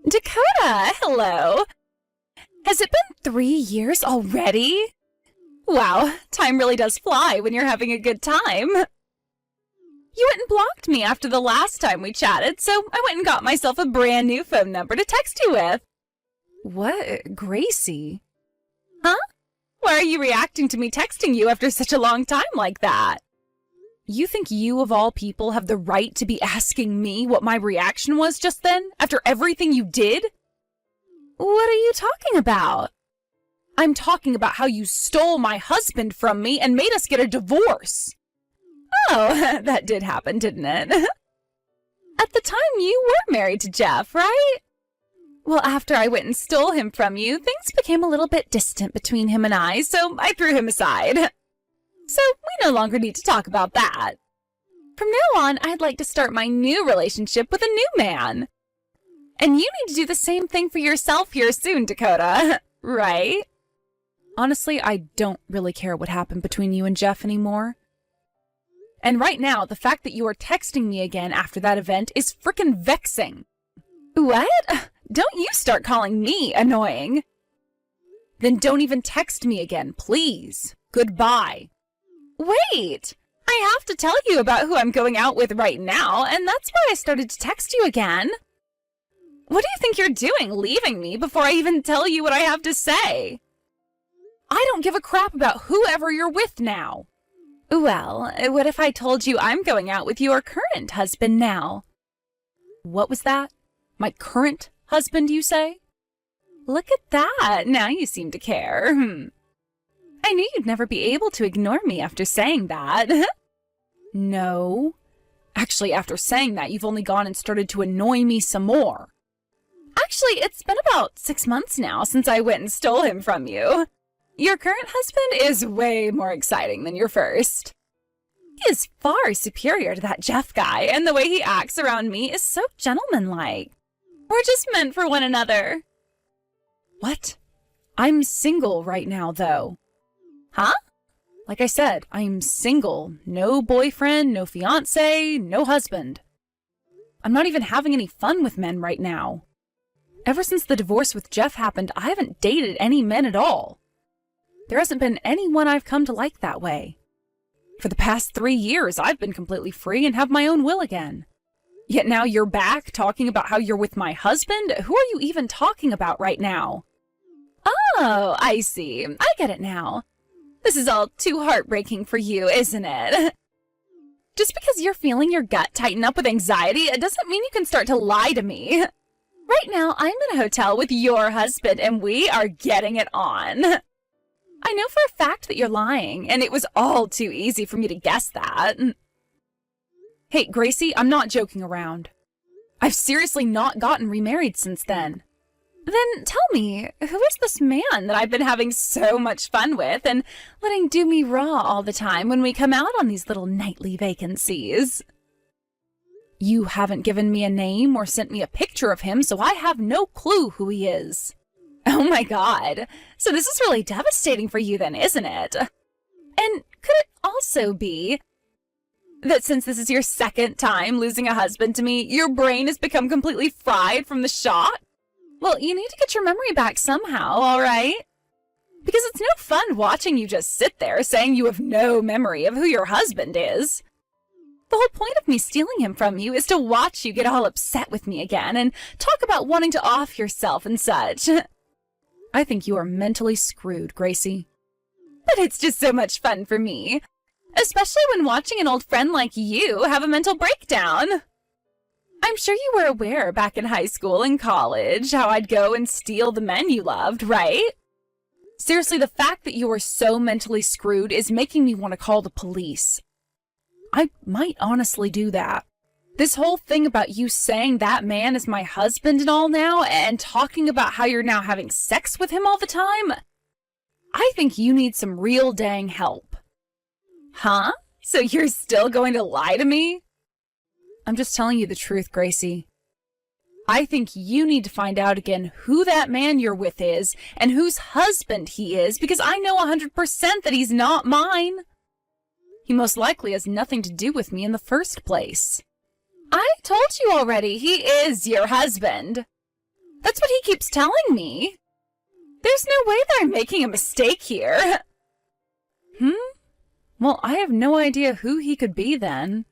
Dakota, hello. Has it been 3 years already? Wow, time really does fly when you're having a good time. You went and blocked me after the last time we chatted, so I went and got myself a brand new phone number to text you with. What? Gracie? Huh? Why are you reacting to me texting you after such a long time like that? You think you, of all people, have the right to be asking me what my reaction was just then, after everything you did? What are you talking about? I'm talking about how you stole my husband from me and made us get a divorce. Oh, that did happen, didn't it? At the time, you were married to Jeff, right? Well, after I went and stole him from you, things became a little bit distant between him and I, so I threw him aside. So we no longer need to talk about that. From now on, I'd like to start my new relationship with a new man. And you need to do the same thing for yourself here soon, Dakota. Right? Honestly, I don't really care what happened between you and Jeff anymore. And right now, the fact that you are texting me again after that event is frickin' vexing. What? Don't you start calling me annoying. Then don't even text me again, please. Goodbye. Wait! I have to tell you about who I'm going out with right now, and that's why I started to text you again. What do you think you're doing, leaving me before I even tell you what I have to say? I don't give a crap about whoever you're with now. Well, what if I told you I'm going out with your current husband now? What was that? My current husband, you say? Look at that. Now you seem to care. I knew you'd never be able to ignore me after saying that. No. Actually, after saying that, you've only gone and started to annoy me some more. Actually, it's been about 6 months now since I went and stole him from you. Your current husband is way more exciting than your first. He is far superior to that Jeff guy, and the way he acts around me is so gentlemanlike. We're just meant for one another. What? I'm single right now, though. Huh? Like I said, I'm single. No boyfriend, no fiancé, no husband. I'm not even having any fun with men right now. Ever since the divorce with Jeff happened, I haven't dated any men at all. There hasn't been anyone I've come to like that way. For the past 3 years, I've been completely free and have my own will again. Yet now you're back talking about how you're with my husband? Who are you even talking about right now? Oh, I see. I get it now. This is all too heartbreaking for you, isn't it? Just because you're feeling your gut tighten up with anxiety, it doesn't mean you can start to lie to me. Right now, I'm in a hotel with your husband, and we are getting it on. I know for a fact that you're lying, and it was all too easy for me to guess that. Hey, Gracie, I'm not joking around. I've seriously not gotten remarried since then. Then tell me, who is this man that I've been having so much fun with and letting do me raw all the time when we come out on these little nightly vacancies? You haven't given me a name or sent me a picture of him, so I have no clue who he is. Oh my God. So this is really devastating for you then, isn't it? And could it also be that since this is your second time losing a husband to me, your brain has become completely fried from the shock? Well, you need to get your memory back somehow, all right? Because it's no fun watching you just sit there saying you have no memory of who your husband is. The whole point of me stealing him from you is to watch you get all upset with me again and talk about wanting to off yourself and such. I think you are mentally screwed, Gracie. But it's just so much fun for me. Especially when watching an old friend like you have a mental breakdown. I'm sure you were aware back in high school and college how I'd go and steal the men you loved, right? Seriously, the fact that you are so mentally screwed is making me want to call the police. I might honestly do that. This whole thing about you saying that man is my husband and all now, and talking about how you're now having sex with him all the time, I think you need some real dang help. Huh? So you're still going to lie to me? I'm just telling you the truth, Gracie. I think you need to find out again who that man you're with is and whose husband he is, because I know 100% that he's not mine. He most likely has nothing to do with me in the first place. I told you already, he is your husband. That's what he keeps telling me. There's no way that I'm making a mistake here. Well, I have no idea who he could be then.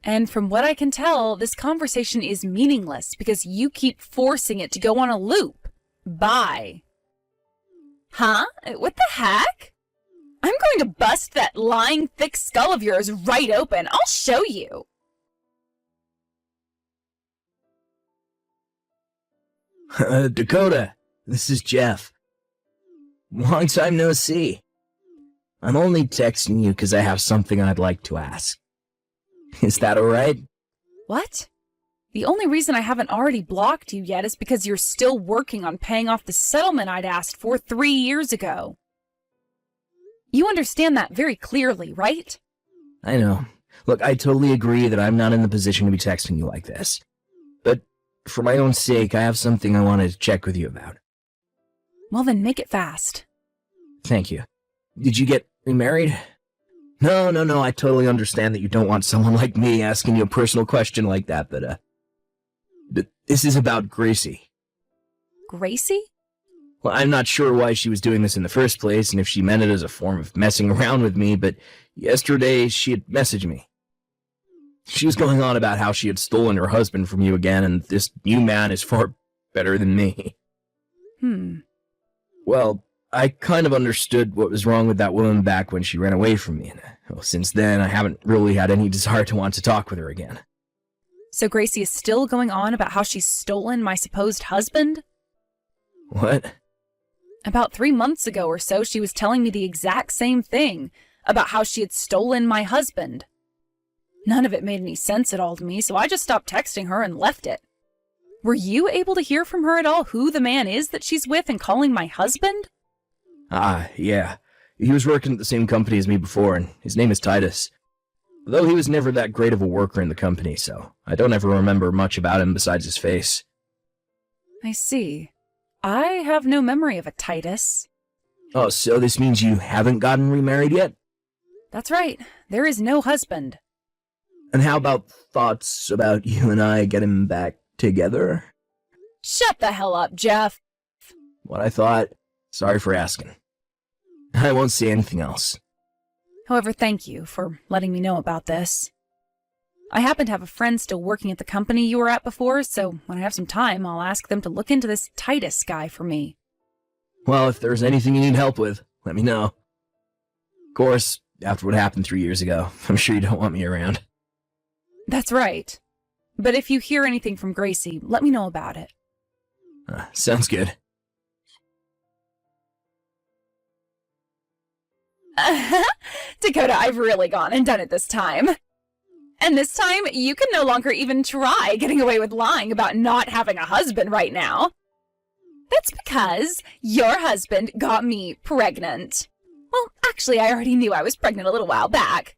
And from what I can tell, this conversation is meaningless because you keep forcing it to go on a loop. Bye. Huh? What the heck? I'm going to bust that lying thick skull of yours right open. I'll show you. Dakota, this is Jeff. Long time no see. I'm only texting you because I have something I'd like to ask. Is that alright? What? The only reason I haven't already blocked you yet is because you're still working on paying off the settlement I'd asked for 3 years ago. You understand that very clearly, right? I know. Look, I totally agree that I'm not in the position to be texting you like this. But for my own sake, I have something I wanted to check with you about. Well then, make it fast. Thank you. Did you get remarried? No, I totally understand that you don't want someone like me asking you a personal question like that, but this is about Gracie. Gracie? Well, I'm not sure why she was doing this in the first place, and if she meant it as a form of messing around with me, but yesterday she had messaged me. She was going on about how she had stolen her husband from you again, and this new man is far better than me. Well, I kind of understood what was wrong with that woman back when she ran away from me, and since then I haven't really had any desire to want to talk with her again. So Gracie is still going on about how she's stolen my supposed husband? What? About 3 months ago or so, she was telling me the exact same thing, about how she had stolen my husband. None of it made any sense at all to me, so I just stopped texting her and left it. Were you able to hear from her at all who the man is that she's with and calling my husband? Yeah. He was working at the same company as me before, and his name is Titus. Though he was never that great of a worker in the company, so I don't ever remember much about him besides his face. I see. I have no memory of a Titus. Oh, so this means you haven't gotten remarried yet? That's right. There is no husband. And how about thoughts about you and I getting back together? Shut the hell up, Jeff. What I thought. Sorry for asking. I won't say anything else. However, thank you for letting me know about this. I happen to have a friend still working at the company you were at before, so when I have some time, I'll ask them to look into this Titus guy for me. Well, if there's anything you need help with, let me know. Of course, after what happened 3 years ago, I'm sure you don't want me around. That's right. But if you hear anything from Gracie, let me know about it. Sounds good. Dakota, I've really gone and done it this time. And this time, you can no longer even try getting away with lying about not having a husband right now. That's because your husband got me pregnant. Well, actually, I already knew I was pregnant a little while back.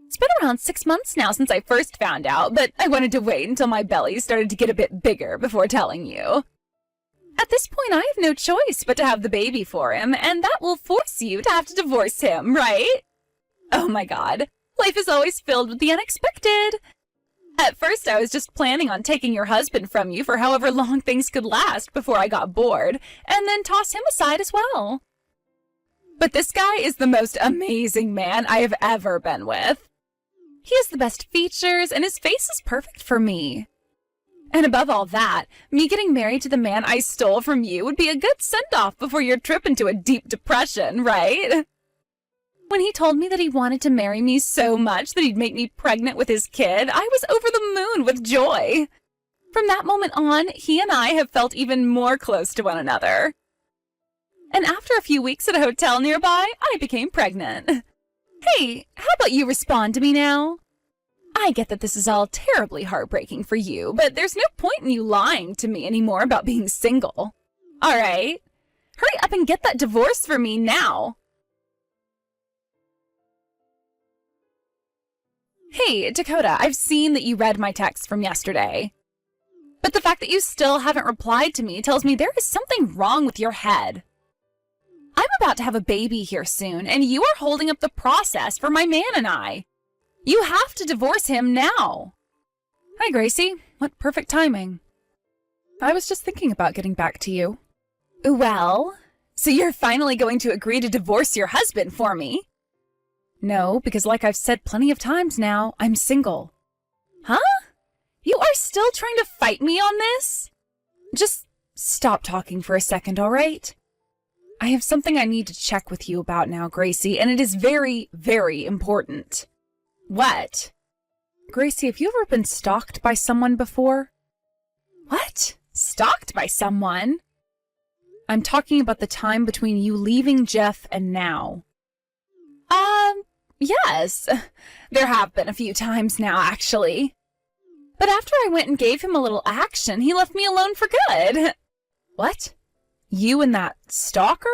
It's been around 6 months now since I first found out, but I wanted to wait until my belly started to get a bit bigger before telling you. At this point, I have no choice but to have the baby for him, and that will force you to have to divorce him, right? Oh my god, life is always filled with the unexpected. At first, I was just planning on taking your husband from you for however long things could last before I got bored, and then toss him aside as well. But this guy is the most amazing man I have ever been with. He has the best features, and his face is perfect for me. And above all that, me getting married to the man I stole from you would be a good send-off before your trip into a deep depression, right? When he told me that he wanted to marry me so much that he'd make me pregnant with his kid, I was over the moon with joy. From that moment on, he and I have felt even more close to one another. And after a few weeks at a hotel nearby, I became pregnant. Hey, how about you respond to me now? I get that this is all terribly heartbreaking for you, but there's no point in you lying to me anymore about being single. All right? Hurry up and get that divorce for me now. Hey, Dakota, I've seen that you read my text from yesterday. But the fact that you still haven't replied to me tells me there is something wrong with your head. I'm about to have a baby here soon, and you are holding up the process for my man and I. You have to divorce him now. Hi, Gracie. What perfect timing. I was just thinking about getting back to you. Well, so you're finally going to agree to divorce your husband for me? No, because like I've said plenty of times now, I'm single. Huh? You are still trying to fight me on this? Just stop talking for a second, all right? I have something I need to check with you about now, Gracie, and it is very, very important. What? Gracie, have you ever been stalked by someone before? What? Stalked by someone? I'm talking about the time between you leaving Jeff and now. Yes. There have been a few times now, actually. But after I went and gave him a little action, he left me alone for good. What? You and that stalker?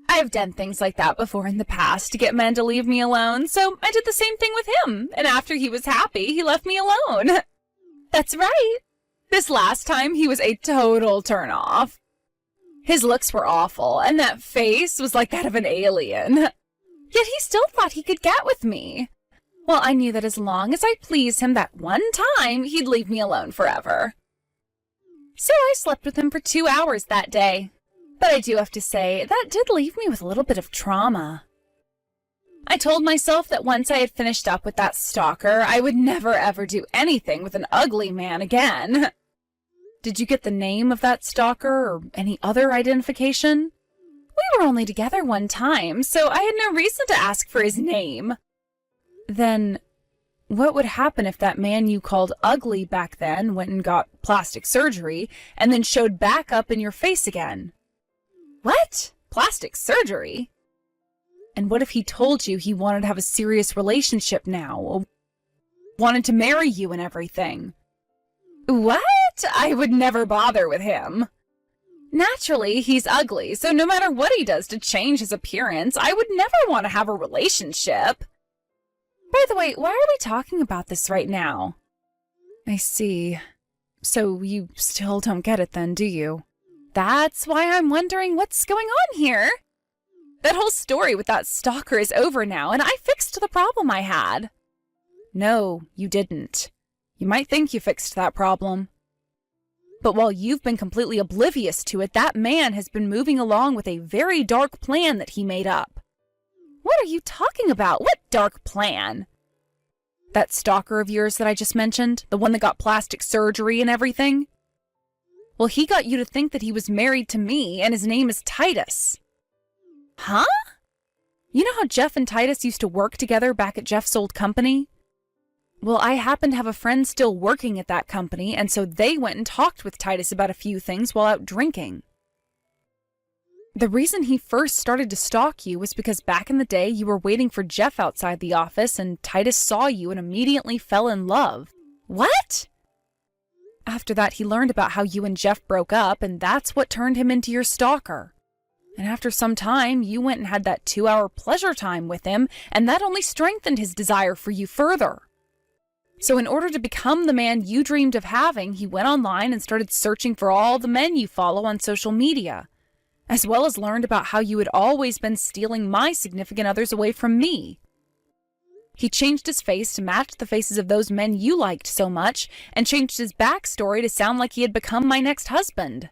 I've done things like that before in the past to get men to leave me alone, so I did the same thing with him, and after he was happy, he left me alone. That's right. This last time, he was a total turn-off. His looks were awful, and that face was like that of an alien. Yet he still thought he could get with me. Well, I knew that as long as I pleased him that one time, he'd leave me alone forever. So I slept with him for 2 hours that day. But I do have to say, that did leave me with a little bit of trauma. I told myself that once I had finished up with that stalker, I would never ever do anything with an ugly man again. Did you get the name of that stalker or any other identification? We were only together one time, so I had no reason to ask for his name. Then, what would happen if that man you called ugly back then went and got plastic surgery and then showed back up in your face again? What? Plastic surgery? And what if he told you he wanted to have a serious relationship now? Wanted to marry you and everything? What? I would never bother with him. Naturally, he's ugly, so no matter what he does to change his appearance, I would never want to have a relationship. By the way, why are we talking about this right now? I see. So you still don't get it then, do you? That's why I'm wondering what's going on here. That whole story with that stalker is over now, and I fixed the problem I had. No, you didn't. You might think you fixed that problem. But while you've been completely oblivious to it, that man has been moving along with a very dark plan that he made up. What are you talking about? What dark plan? That stalker of yours that I just mentioned, the one that got plastic surgery and everything? Well, he got you to think that he was married to me, and his name is Titus. Huh? You know how Jeff and Titus used to work together back at Jeff's old company? Well, I happen to have a friend still working at that company, and so they went and talked with Titus about a few things while out drinking. The reason he first started to stalk you was because back in the day you were waiting for Jeff outside the office, and Titus saw you and immediately fell in love. What? After that, he learned about how you and Jeff broke up, and that's what turned him into your stalker. And after some time, you went and had that 2-hour pleasure time with him, and that only strengthened his desire for you further. So in order to become the man you dreamed of having, he went online and started searching for all the men you follow on social media, as well as learned about how you had always been stealing my significant others away from me. He changed his face to match the faces of those men you liked so much, and changed his backstory to sound like he had become my next husband.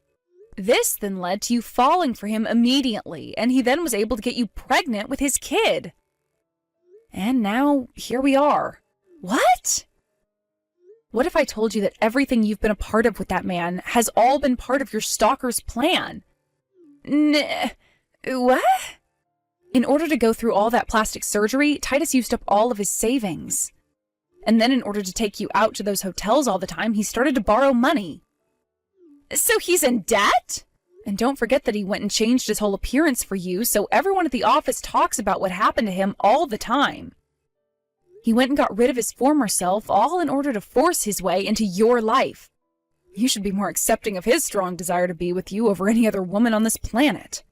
This then led to you falling for him immediately, and he then was able to get you pregnant with his kid. And now, here we are. What? What if I told you that everything you've been a part of with that man has all been part of your stalker's plan? What? In order to go through all that plastic surgery, Titus used up all of his savings. And then in order to take you out to those hotels all the time, he started to borrow money. So he's in debt? And don't forget that he went and changed his whole appearance for you, so everyone at the office talks about what happened to him all the time. He went and got rid of his former self, all in order to force his way into your life. You should be more accepting of his strong desire to be with you over any other woman on this planet.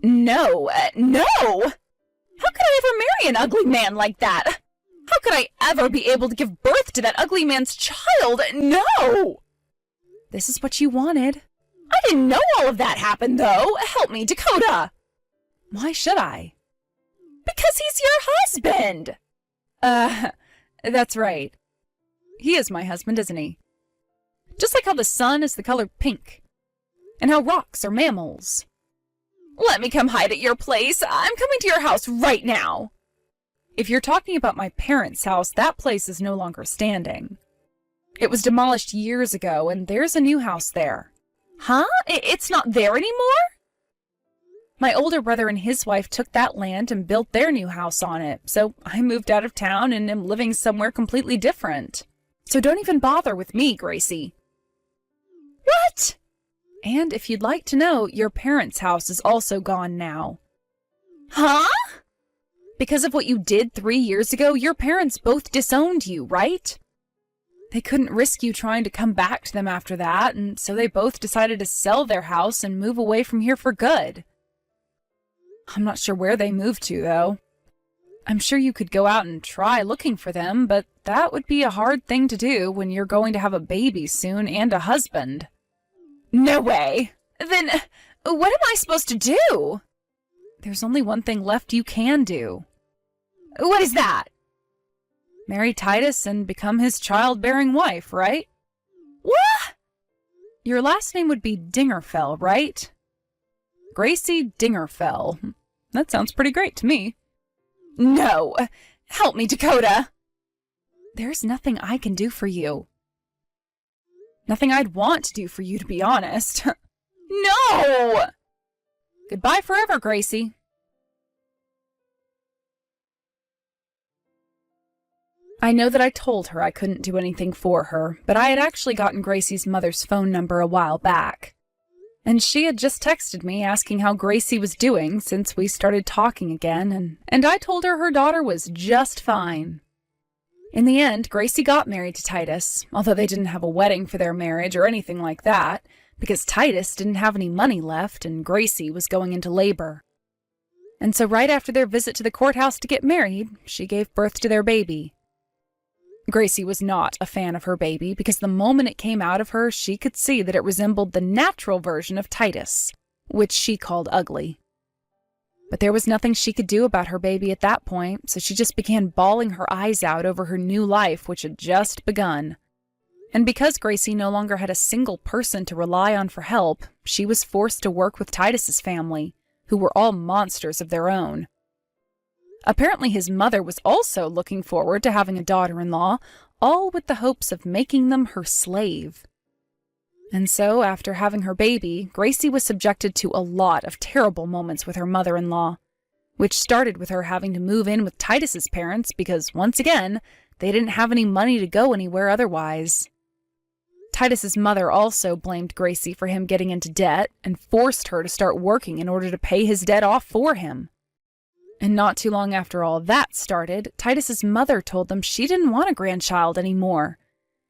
No! How could I ever marry an ugly man like that? How could I ever be able to give birth to that ugly man's child? No! This is what you wanted. I didn't know all of that happened, though. Help me, Dakota. Why should I? Because he's your husband! That's right. He is my husband, isn't he? Just like how the sun is the color pink, and how rocks are mammals. Let me come hide at your place. I'm coming to your house right now. If you're talking about my parents' house, that place is no longer standing. It was demolished years ago, and there's a new house there. Huh? It's not there anymore? My older brother and his wife took that land and built their new house on it, so I moved out of town and am living somewhere completely different. So don't even bother with me, Gracie. What? And if you'd like to know, your parents' house is also gone now. Huh? Because of what you did 3 years ago, your parents both disowned you, right? They couldn't risk you trying to come back to them after that, and so they both decided to sell their house and move away from here for good. I'm not sure where they moved to, though. I'm sure you could go out and try looking for them, but that would be a hard thing to do when you're going to have a baby soon and a husband. No way! Then, what am I supposed to do? There's only one thing left you can do. What is that? Marry Titus and become his childbearing wife, right? What? Your last name would be Dingerfell, right? Gracie Dingerfell. That sounds pretty great to me. No! Help me, Dakota! There's nothing I can do for you. Nothing I'd want to do for you, to be honest. No! Goodbye forever, Gracie. I know that I told her I couldn't do anything for her, but I had actually gotten Gracie's mother's phone number a while back. And she had just texted me asking how Gracie was doing since we started talking again, and I told her daughter was just fine. In the end, Gracie got married to Titus, although they didn't have a wedding for their marriage or anything like that, because Titus didn't have any money left and Gracie was going into labor. And so right after their visit to the courthouse to get married, she gave birth to their baby. Gracie was not a fan of her baby because the moment it came out of her, she could see that it resembled the natural version of Titus, which she called ugly. But there was nothing she could do about her baby at that point, so she just began bawling her eyes out over her new life, which had just begun. And because Gracie no longer had a single person to rely on for help, she was forced to work with Titus's family, who were all monsters of their own. Apparently his mother was also looking forward to having a daughter-in-law, all with the hopes of making them her slave. And so, after having her baby, Gracie was subjected to a lot of terrible moments with her mother-in-law, which started with her having to move in with Titus's parents because, once again, they didn't have any money to go anywhere otherwise. Titus's mother also blamed Gracie for him getting into debt and forced her to start working in order to pay his debt off for him. And not too long after all that started, Titus's mother told them she didn't want a grandchild anymore.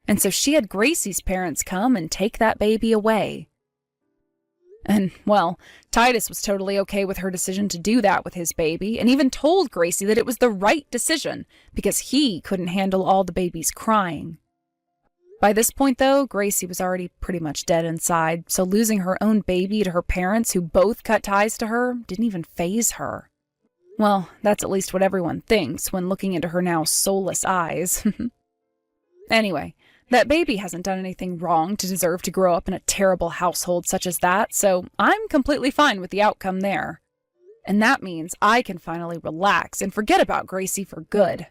And so she had Gracie's parents come and take that baby away. And, well, Titus was totally okay with her decision to do that with his baby, and even told Gracie that it was the right decision, because he couldn't handle all the baby's crying. By this point, though, Gracie was already pretty much dead inside, so losing her own baby to her parents, who both cut ties to her, didn't even faze her. Well, that's at least what everyone thinks when looking into her now soulless eyes. Anyway, that baby hasn't done anything wrong to deserve to grow up in a terrible household such as that, so I'm completely fine with the outcome there. And that means I can finally relax and forget about Gracie for good.